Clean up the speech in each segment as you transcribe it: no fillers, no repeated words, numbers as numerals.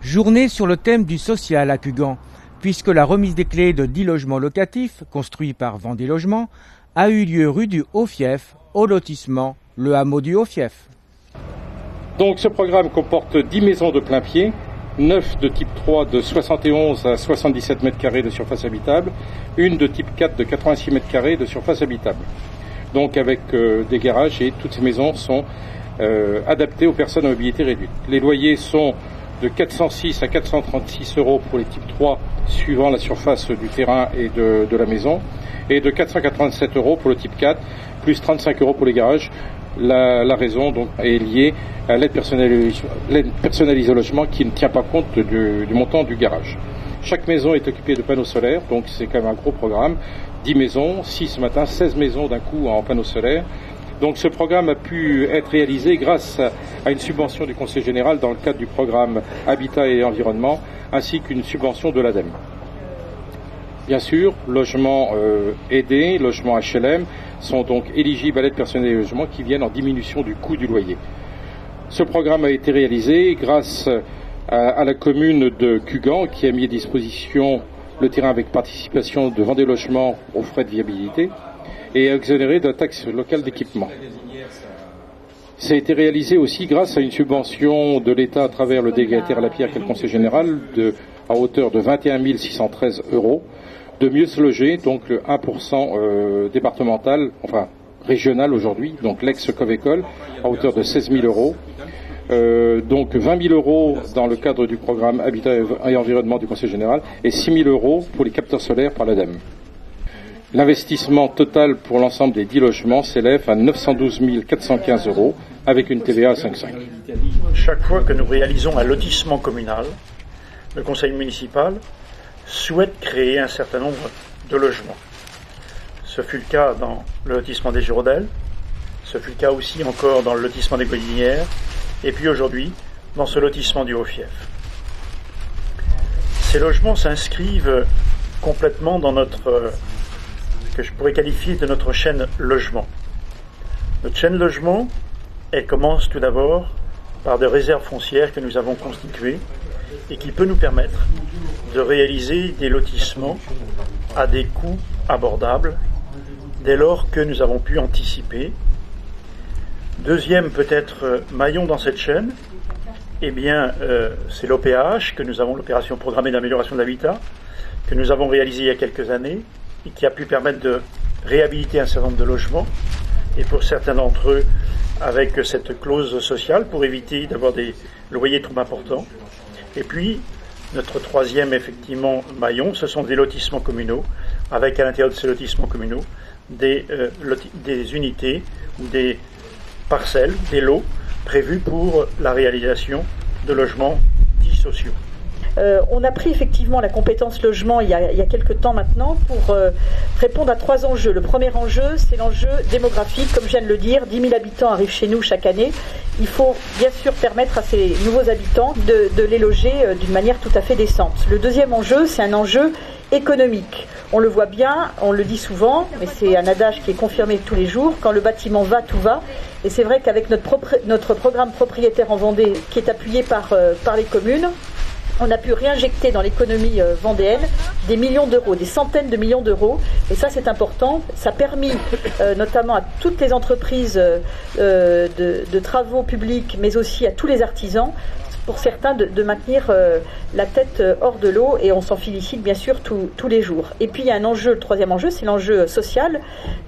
Journée sur le thème du social à Cugand, puisque la remise des clés de 10 logements locatifs construits par Vendée Logement a eu lieu rue du Haut-Fief, au lotissement Le Hameau du Haut-Fief. Donc ce programme comporte 10 maisons de plein pied, 9 de type 3 de 71 à 77 mètres carrés de surface habitable, une de type 4 de 86 mètres carrés de surface habitable. Donc avec des garages, et toutes ces maisons sont adaptées aux personnes à mobilité réduite. Les loyers sont de 406 à 436 euros pour les types 3 suivant la surface du terrain et de la maison, et de 487 euros pour le type 4, plus 35 euros pour les garages. La raison donc est liée à l'aide personnalisée au logement qui ne tient pas compte du montant du garage. Chaque maison est équipée de panneaux solaires, donc c'est quand même un gros programme. 10 maisons, 6 ce matin, 16 maisons d'un coup en panneaux solaires. Donc ce programme a pu être réalisé grâce à une subvention du Conseil général dans le cadre du programme Habitat et Environnement, ainsi qu'une subvention de l'ADEME. Bien sûr, logements aidés, logements HLM, sont donc éligibles à l'aide personnalisée au logement qui viennent en diminution du coût du loyer. Ce programme a été réalisé grâce à la commune de Cugand qui a mis à disposition le terrain avec participation de Vendée Logement aux frais de viabilité et a exonéré de la taxe locale d'équipement. Ça a été réalisé aussi grâce à une subvention de l'État à travers le délégataire à la pierre qu'est le Conseil général à hauteur de 21 613 euros, de mieux se loger, donc le 1% départemental, enfin régional aujourd'hui, donc l'ex-Covecol, à hauteur de 16 000 euros. Donc 20 000 euros dans le cadre du programme Habitat et Environnement du Conseil général et 6 000 euros pour les capteurs solaires par l'ADEME. L'investissement total pour l'ensemble des 10 logements s'élève à 912 415 euros avec une TVA à 5,5. Chaque fois que nous réalisons un lotissement communal, le conseil municipal souhaite créer un certain nombre de logements. Ce fut le cas dans le lotissement des Girondelles, ce fut le cas aussi encore dans le lotissement des Godinières, et puis aujourd'hui dans ce lotissement du Haut-Fief. Ces logements s'inscrivent complètement dans notre, que je pourrais qualifier de notre chaîne logement. Notre chaîne logement, elle commence tout d'abord par des réserves foncières que nous avons constituées et qui peut nous permettre de réaliser des lotissements à des coûts abordables dès lors que nous avons pu anticiper. Deuxième peut-être maillon dans cette chaîne, eh bien, c'est l'OPH, que nous avons, l'opération programmée d'amélioration de l'habitat, que nous avons réalisée il y a quelques années et qui a pu permettre de réhabiliter un certain nombre de logements, et pour certains d'entre eux avec cette clause sociale pour éviter d'avoir des loyers trop importants. Et puis, notre troisième effectivement maillon, ce sont des lotissements communaux, avec à l'intérieur de ces lotissements communaux des unités ou des parcelles, des lots prévus pour la réalisation de logements dits sociaux. On a pris effectivement la compétence logement il y a quelques temps maintenant pour répondre à 3 enjeux. Le premier enjeu, c'est l'enjeu démographique. Comme je viens de le dire, 10 000 habitants arrivent chez nous chaque année. Il faut bien sûr permettre à ces nouveaux habitants de les loger d'une manière tout à fait décente. Le deuxième enjeu, c'est un enjeu économique. On le voit bien, on le dit souvent, mais c'est un adage qui est confirmé tous les jours, quand le bâtiment va, tout va. Et c'est vrai qu'avec notre programme propriétaire en Vendée, qui est appuyé par les communes, on a pu réinjecter dans l'économie vendéenne des millions d'euros, des centaines de millions d'euros. Et ça, c'est important. Ça a permis notamment à toutes les entreprises de travaux publics, mais aussi à tous les artisans, pour certains, de maintenir la tête hors de l'eau, et on s'en félicite bien sûr tous les jours. Et puis il y a un enjeu, le troisième enjeu, c'est l'enjeu social.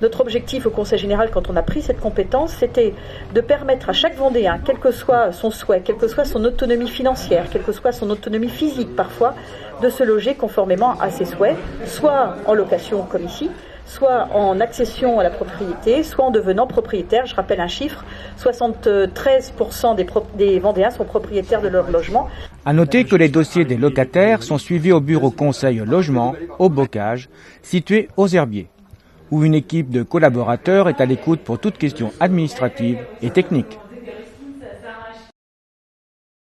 Notre objectif au Conseil général, quand on a pris cette compétence, c'était de permettre à chaque Vendéen, quel que soit son souhait, quelle que soit son autonomie financière, quelle que soit son autonomie physique parfois, de se loger conformément à ses souhaits, soit en location comme ici, soit en accession à la propriété, soit en devenant propriétaire. Je rappelle un chiffre, 73% des Vendéens sont propriétaires de leur logement. À noter que les dossiers des locataires sont suivis au bureau conseil logement, au Bocage, situé aux Herbiers, où une équipe de collaborateurs est à l'écoute pour toute question administrative et technique.